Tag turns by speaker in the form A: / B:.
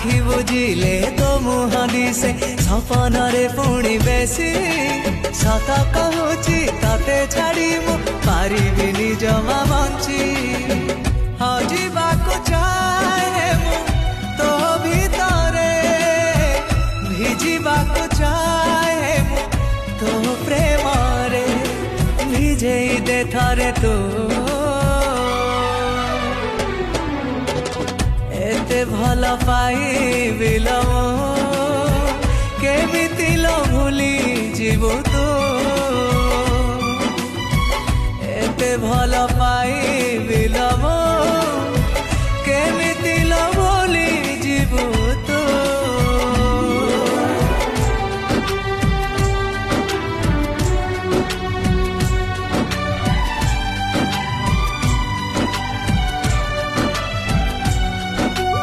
A: आखि बुझिले तो मुह दिसे सपनरे पुणी बेसी सत कहूची ताते छाड़ी मु पारिबिनी जमा बंची हजिबाकु चाहे मु तो भितरे भिजिबाकु चाहे मु तो प्रेम रे भिजेई दे थरे तू एते भल पाइबिल केमिति लो भूली जीवु तू एते भल पाइ